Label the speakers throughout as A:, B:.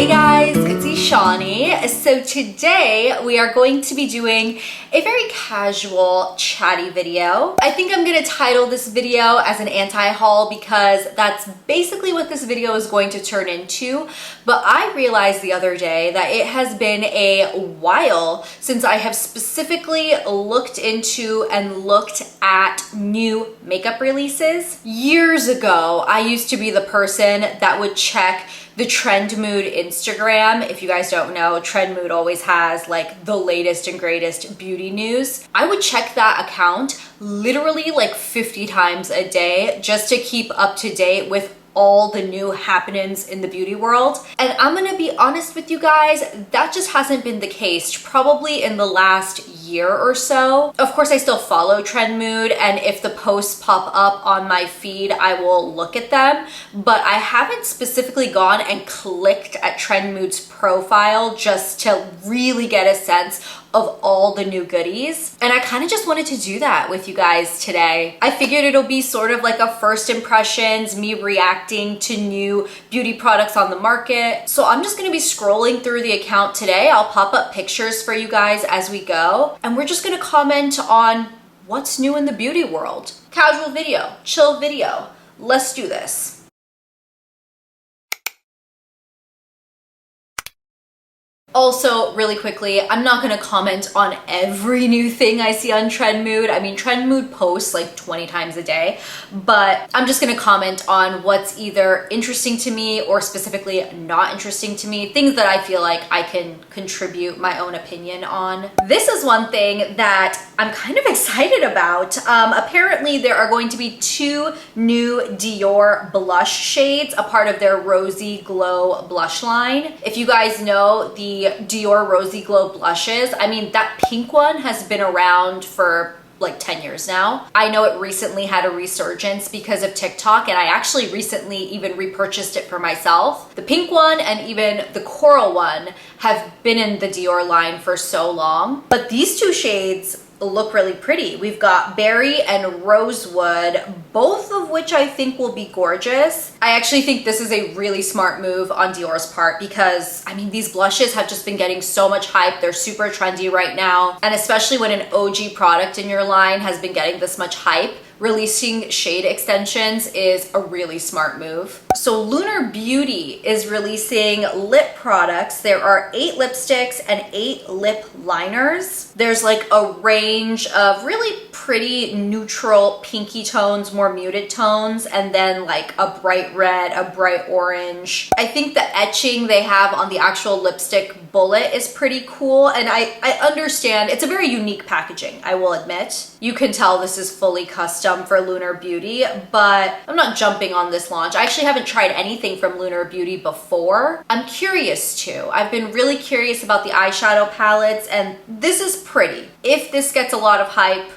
A: Hey guys, it's Ishani. So today we are going to be doing a very casual, chatty video. I think I'm gonna title this video as an anti-haul because that's basically what this video is going to turn into. But I realized the other day that it has been a while since I have specifically looked into and looked at new makeup releases. Years ago, I used to be the person that would check the Trend Mood Instagram. If you guys don't know, Trend Mood always has like the latest and greatest beauty news. I would check that account literally like 50 times a day just to keep up to date with all the new happenings in the beauty world. And I'm gonna be honest with you guys, that just hasn't been the case probably in the last year or so. Of course, I still follow Trend Mood, and if the posts pop up on my feed, I will look at them, but I haven't specifically gone and clicked at Trend Mood's profile just to really get a sense of all the new goodies. And I kind of just wanted to do that with you guys today. I figured it'll be sort of like a first impressions, me reacting to new beauty products on the market. So I'm just gonna be scrolling through the account today. I'll pop up pictures for you guys as we go. And we're just gonna comment on what's new in the beauty world. Casual video, chill video. Let's do this. Also, really quickly, I'm not gonna comment on every new thing I see on Trend Mood. I mean, Trend Mood posts like 20 times a day, but I'm just gonna comment on what's either interesting to me or specifically not interesting to me, things that I feel like I can contribute my own opinion on. This is one thing that I'm kind of excited about. Apparently, there are going to be 2 new Dior blush shades, a part of their Rosy Glow blush line. If you guys know the Dior Rosy Glow blushes, I mean, that pink one has been around for like 10 years now. I know it recently had a resurgence because of TikTok, and I actually recently even repurchased it for myself. The pink one and even the coral one have been in the Dior line for so long, but these 2 shades look really pretty. We've got Berry and Rosewood, both of which I think will be gorgeous. I actually think this is a really smart move on Dior's part because, I mean, these blushes have just been getting so much hype. They're super trendy right now. And especially when an OG product in your line has been getting this much hype, releasing shade extensions is a really smart move. So Lunar Beauty is releasing lip products. There are 8 lipsticks and 8 lip liners. There's like a range of really pretty neutral pinky tones, more muted tones, and then like a bright red, a bright orange. I think the etching they have on the actual lipstick bullet is pretty cool, and I understand it's a very unique packaging, I will admit. You can tell this is fully custom for Lunar Beauty, but I'm not jumping on this launch. I actually haven't tried anything from Lunar Beauty before. I'm curious to. I've been really curious about the eyeshadow palettes, and this is pretty. If this gets a lot of hype,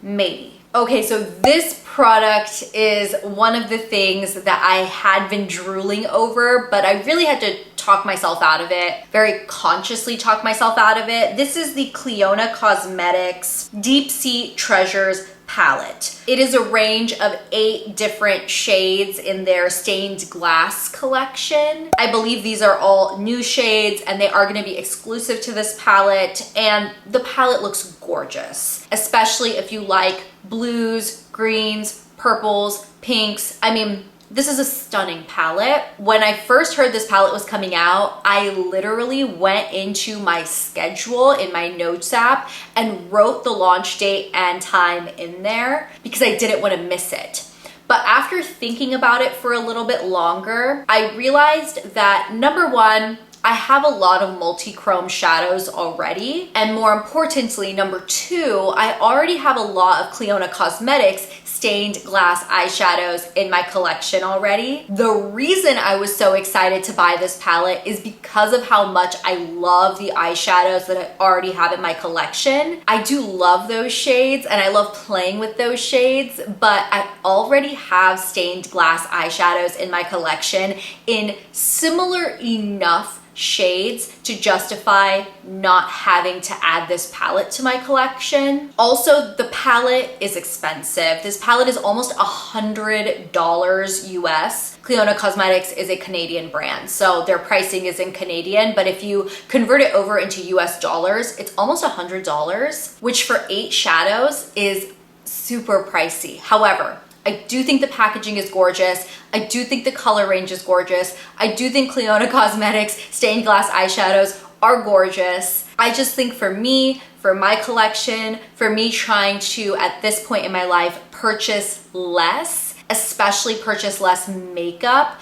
A: maybe. Okay, so this product is one of the things that I had been drooling over, but I really had to talk myself out of it, very consciously talk myself out of it. This is the Clionadh Cosmetics Deep Sea Treasures palette. It is a range of 8 different shades in their stained glass collection. I believe these are all new shades and they are going to be exclusive to this palette, and the palette looks gorgeous, especially if you like blues, greens, purples, pinks. I mean, this is a stunning palette. When I first heard this palette was coming out, I literally went into my schedule in my notes app and wrote the launch date and time in there because I didn't want to miss it. But after thinking about it for a little bit longer, I realized that number one, I have a lot of multi-chrome shadows already. And more importantly, number 2, I already have a lot of Clionadh Cosmetics stained glass eyeshadows in my collection already. The reason I was so excited to buy this palette is because of how much I love the eyeshadows that I already have in my collection. I do love those shades and I love playing with those shades, but I already have stained glass eyeshadows in my collection in similar enough shades to justify not having to add this palette to my collection. Also, the palette is expensive. This palette is almost $100 US. Clionadh Cosmetics is a Canadian brand, so their pricing is in Canadian, but if you convert it over into US dollars, it's almost $100, which for 8 shadows is super pricey. However, I do think the packaging is gorgeous. I do think the color range is gorgeous. I do think Clionadh Cosmetics stained glass eyeshadows are gorgeous. I just think for me, for my collection, for me trying to, at this point in my life, purchase less, especially purchase less makeup,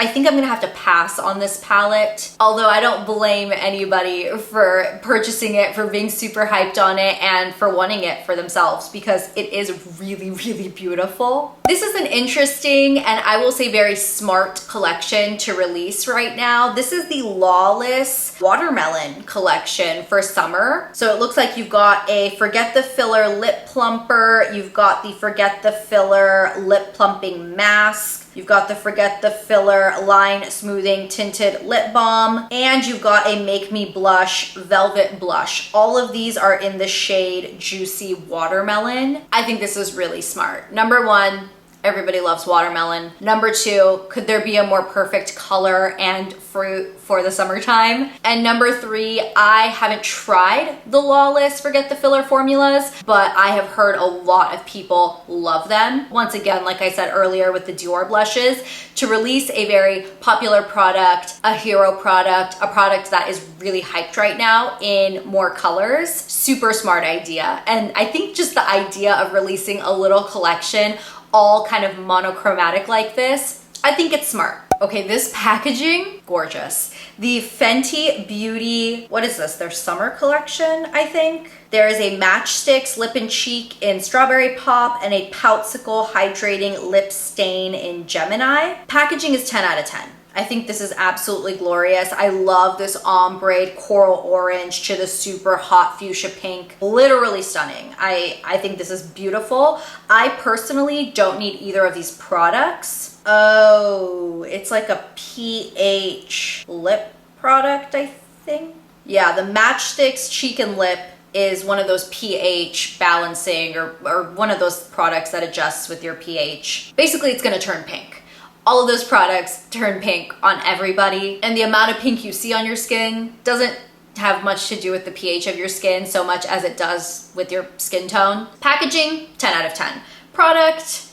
A: I think I'm gonna have to pass on this palette, although I don't blame anybody for purchasing it, for being super hyped on it, and for wanting it for themselves, because it is really, really beautiful. This is an interesting and I will say very smart collection to release right now. This is the Lawless Watermelon collection for summer. So it looks like you've got a Forget the Filler Lip Plumper, you've got the Forget the Filler Lip Plumping Mask, you've got the Forget the Filler Line Smoothing Tinted Lip Balm, and you've got a Make Me Blush Velvet Blush. All of these are in the shade Juicy Watermelon. I think this is really smart. Number one, everybody loves watermelon. Number two, could there be a more perfect color and fruit for the summertime? And number three, I haven't tried the Lawless Forget the Filler formulas, but I have heard a lot of people love them. Once again, like I said earlier with the Dior blushes, to release a very popular product, a hero product, a product that is really hyped right now in more colors, super smart idea. And I think just the idea of releasing a little collection all kind of monochromatic like this, I think it's smart. Okay, this packaging, gorgeous. The Fenty Beauty, what is this? Their summer collection, I think. There is a Matchsticks Lip and Cheek in Strawberry Pop and a Poutsicle Hydrating Lip Stain in Gemini. Packaging is 10 out of 10. I think this is absolutely glorious. I love this ombre coral orange to the super hot fuchsia pink. Literally stunning. I think this is beautiful. I personally don't need either of these products. Oh, it's like a pH lip product, I think. Yeah, the Matchsticks Cheek and Lip is one of those pH balancing or one of those products that adjusts with your pH. Basically, it's gonna turn pink. All of those products turn pink on everybody, and the amount of pink you see on your skin doesn't have much to do with the pH of your skin so much as it does with your skin tone. Packaging, 10 out of 10. Product,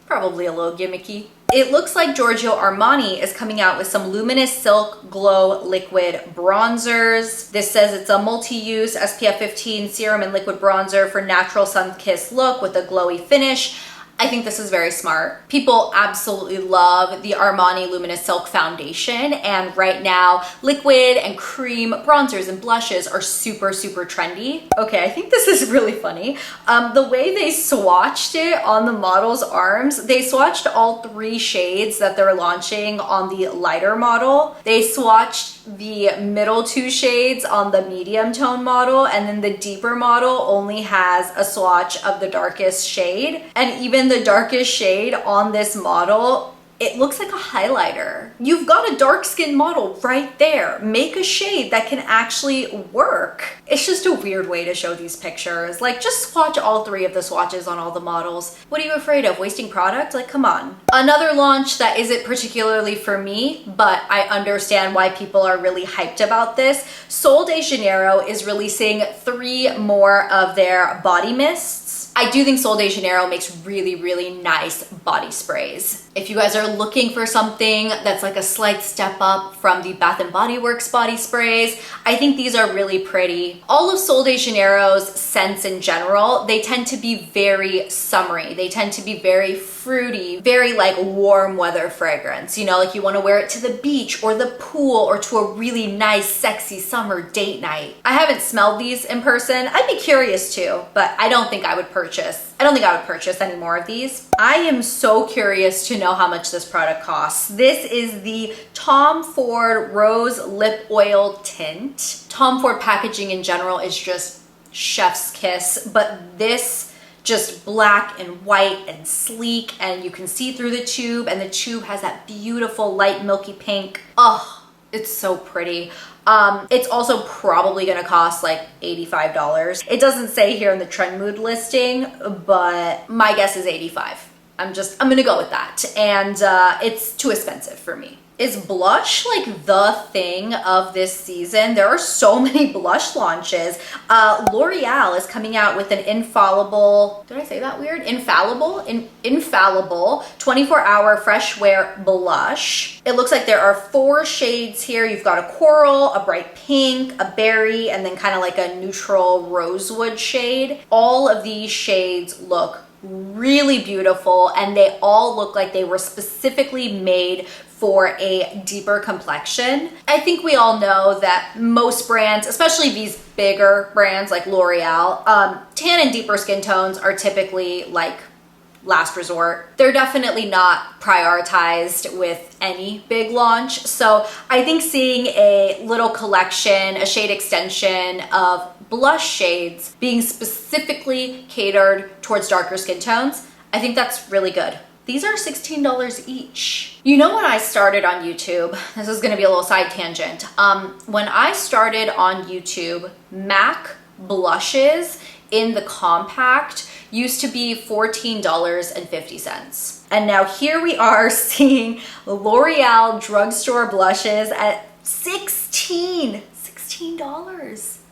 A: probably a little gimmicky. It looks like Giorgio Armani is coming out with some Luminous Silk Glow Liquid Bronzers. This says it's a multi-use SPF 15 serum and liquid bronzer for natural sun-kissed look with a glowy finish. I think this is very smart. People absolutely love the Armani Luminous Silk Foundation, and right now liquid and cream bronzers and blushes are super, super trendy. Okay, I think this is really funny. The way they swatched it on the model's arms, they swatched all 3 shades that they're launching on the lighter model. They swatched the middle 2 shades on the medium tone model, and then the deeper model only has a swatch of the darkest shade. And even the darkest shade on this model, it looks like a highlighter. You've got a dark skin model right there. Make a shade that can actually work. It's just a weird way to show these pictures. Like, just swatch all 3 of the swatches on all the models. What are you afraid of? Wasting product? Like, come on. Another launch that isn't particularly for me, but I understand why people are really hyped about this. Sol de Janeiro is releasing 3 more of their body mists. I do think Sol de Janeiro makes really, really nice body sprays. If you guys are looking for something that's like a slight step up from the Bath & Body Works body sprays, I think these are really pretty. All of Sol de Janeiro's scents in general, they tend to be very summery. They tend to be very fruity, very like warm weather fragrance. You know, like you want to wear it to the beach or the pool or to a really nice, sexy summer date night. I haven't smelled these in person. I'd be curious to, but I don't think I would purchase. I don't think I would purchase any more of these. I am so curious to know how much this product costs. This is the Tom Ford Rose Lip Oil Tint. Tom Ford packaging in general is just chef's kiss, but this just black and white and sleek, and you can see through the tube, and the tube has that beautiful light milky pink. Oh, It's so pretty. It's also probably gonna cost like $85. It doesn't say here in the Trend Mood listing, but my guess is 85. I'm gonna go with that. And it's too expensive for me. Is blush like the thing of this season? There are so many blush launches. L'Oreal is coming out with an infallible, did I say that weird? Infallible 24-hour fresh wear blush. It looks like there are 4 shades here. You've got a coral, a bright pink, a berry, and then kind of like a neutral rosewood shade. All of these shades look really beautiful, and they all look like they were specifically made for a deeper complexion. I think we all know that most brands, especially these bigger brands like L'Oreal, tan and deeper skin tones are typically like last resort. They're definitely not prioritized with any big launch. So I think seeing a little collection, a shade extension of blush shades being specifically catered towards darker skin tones, I think that's really good. These are $16 each. You know, when I started on YouTube, this is gonna be a little side tangent. When I started on YouTube, MAC blushes in the compact used to be $14.50. And now here we are seeing L'Oreal drugstore blushes at $16.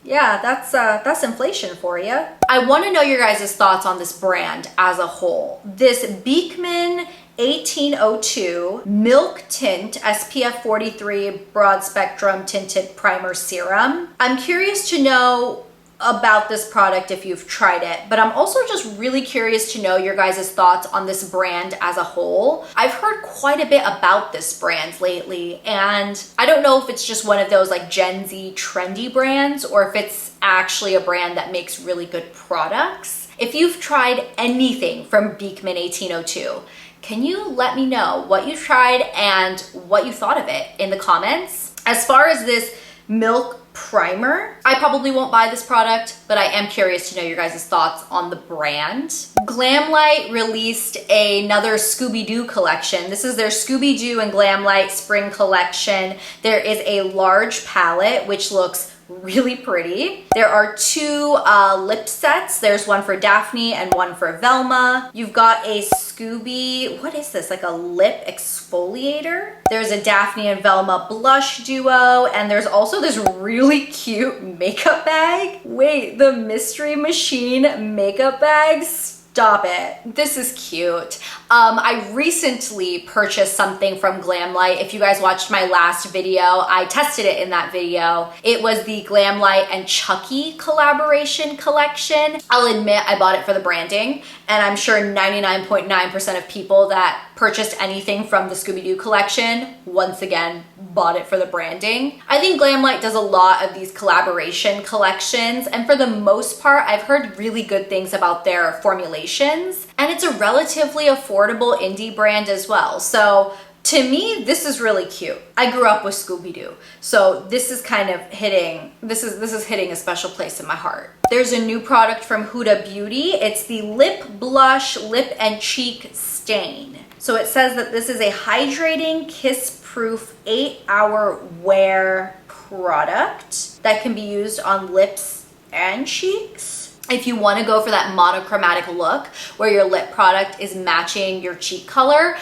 A: Yeah, that's inflation for you. I want to know your guys' thoughts on this brand as a whole. This Beekman 1802 Milk Tint SPF 43 Broad Spectrum Tinted Primer Serum. I'm curious to know about this product if you've tried it, but I'm also just really curious to know your guys' thoughts on this brand as a whole. I've heard quite a bit about this brand lately, and I don't know if it's just one of those like Gen Z trendy brands or if it's actually a brand that makes really good products. If you've tried anything from Beekman 1802, can you let me know what you tried and what you thought of it in the comments? As far as this milk primer, I probably won't buy this product, but I am curious to know your guys' thoughts on the brand. Glamlite released another Scooby-Doo collection. This is their Scooby-Doo and Glamlite spring collection. There is a large palette, which looks really pretty. There are 2 lip sets. There's one for Daphne and one for Velma. You've got a Scooby, what is this? Like a lip exfoliator. There's a Daphne and Velma blush duo, and there's also this really cute makeup bag. Wait, the Mystery Machine makeup bags? Stop it. This is cute. I recently purchased something from Glamlite. If you guys watched my last video, I tested it in that video. It was the Glamlite and Chucky collaboration collection. I'll admit I bought it for the branding, and I'm sure 99.9% of people that purchased anything from the Scooby-Doo collection, once again, bought it for the branding. I think Glamlite does a lot of these collaboration collections, and for the most part, I've heard really good things about their formulations, and it's a relatively affordable indie brand as well. So to me, this is really cute. I grew up with Scooby-Doo, so this is kind of hitting, this is hitting a special place in my heart. There's a new product from Huda Beauty. It's the Lip Blush Lip and Cheek Stain. So it says that this is a hydrating, kiss-proof 8-hour wear product that can be used on lips and cheeks. If you want to go for that monochromatic look where your lip product is matching your cheek color,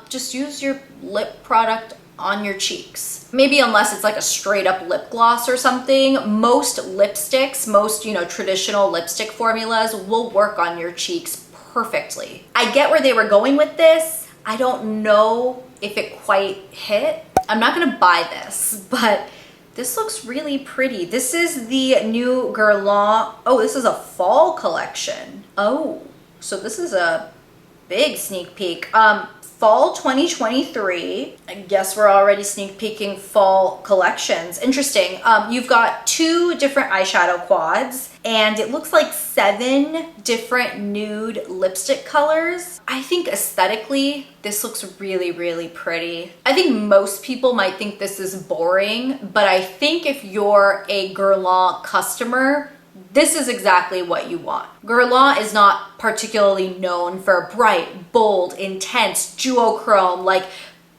A: just use your lip product on your cheeks. Maybe unless it's like a straight up lip gloss or something. Most lipsticks, most, traditional lipstick formulas will work on your cheeks perfectly. I get where they were going with this. I don't know if it quite hit. I'm not gonna buy this, but this looks really pretty. This is the new Guerlain. Oh, this is a fall collection. Oh, so this is a big sneak peek. Fall 2023. I guess we're already sneak peeking fall collections. Interesting. You've got 2 different eyeshadow quads, and it looks like 7 different nude lipstick colors. I think aesthetically, this looks really, really pretty. I think most people might think this is boring, but I think if you're a Guerlain customer, this is exactly what you want. Guerlain is not particularly known for bright, bold, intense, duochrome, like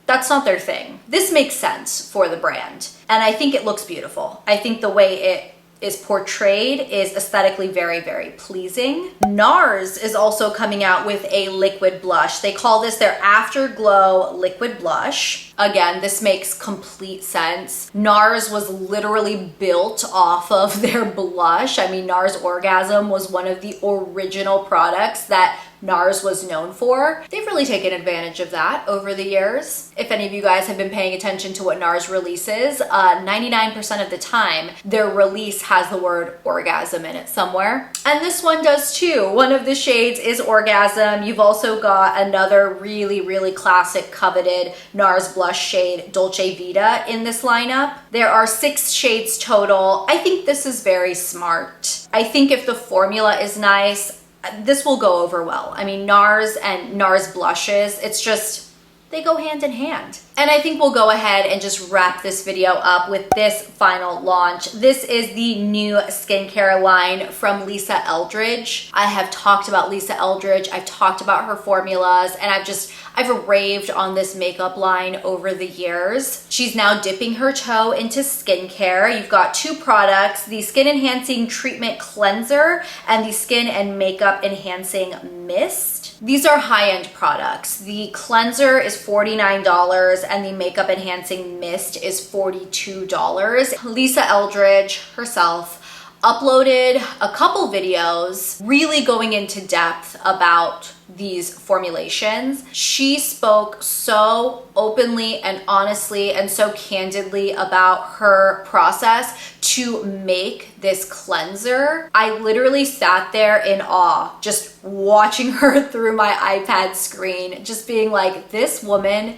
A: That's not their thing. This makes sense for the brand. And I think it looks beautiful. I think the way it is portrayed is aesthetically very, very pleasing. Nars is also coming out with a liquid blush. They call this their Afterglow Liquid Blush. Again, this makes complete sense. Nars was literally built off of their blush. I mean, Nars Orgasm was one of the original products that Nars was known for. They've really taken advantage of that over the years. If any of you guys have been paying attention to what Nars releases, 99% of the time, their release has the word orgasm in it somewhere. And this one does too. One of the shades is Orgasm. You've also got another really, really classic coveted Nars blush shade, Dolce Vita, in this lineup. There are 6 shades total. I think this is very smart. I think if the formula is nice, this will go over well. I mean, Nars and Nars blushes, it's just, they go hand in hand. And I think we'll go ahead and just wrap this video up with this final launch. This is the new skincare line from Lisa Eldridge. I have talked about Lisa Eldridge. I've talked about her formulas, and I've raved on this makeup line over the years. She's now dipping her toe into skincare. You've got 2 products, the Skin Enhancing Treatment Cleanser and the Skin and Makeup Enhancing Mist. These are high-end products. The cleanser is $49 and the makeup enhancing mist is $42. Lisa Eldridge herself uploaded a couple videos really going into depth about these formulations. She spoke so openly and honestly and so candidly about her process to make this cleanser. I literally sat there in awe, just watching her through my iPad screen, just being like, this woman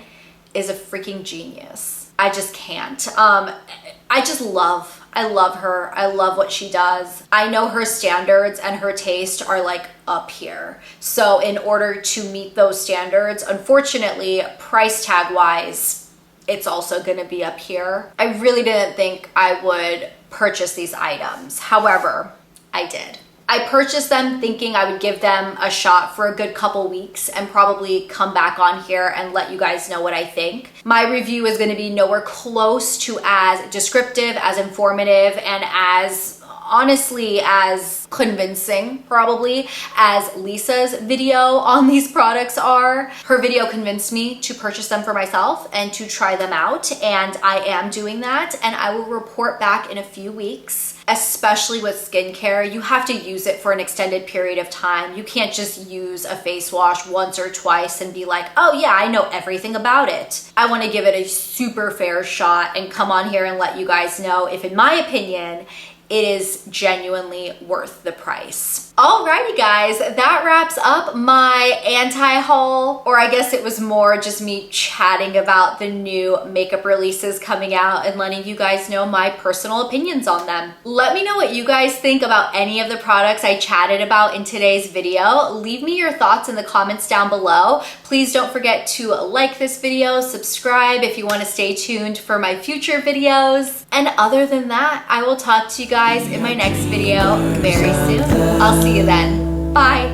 A: is a freaking genius. I just can't. I love her. I love what she does. I know her standards and her taste are like up here. So in order to meet those standards, unfortunately, price tag wise, it's also gonna be up here. I really didn't think I would purchase these items. However, I did. I purchased them thinking I would give them a shot for a good couple weeks and probably come back on here and let you guys know what I think. My review is going to be nowhere close to as descriptive, as informative, and as honestly as convincing probably as Lisa's video on these products are. Her video convinced me to purchase them for myself and to try them out, and I am doing that, and I will report back in a few weeks. Especially with skincare, you have to use it for an extended period of time. You can't just use a face wash once or twice and be like, oh yeah, I know everything about it. I want to give it a super fair shot and come on here and let you guys know if, in my opinion, it is genuinely worth the price. Alrighty guys, that wraps up my anti-haul, or I guess it was more just me chatting about the new makeup releases coming out and letting you guys know my personal opinions on them. Let me know what you guys think about any of the products I chatted about in today's video. Leave me your thoughts in the comments down below. Please don't forget to like this video, subscribe if you want to stay tuned for my future videos. And other than that, I will talk to you guys in my next video very soon. I'll see you then. Bye.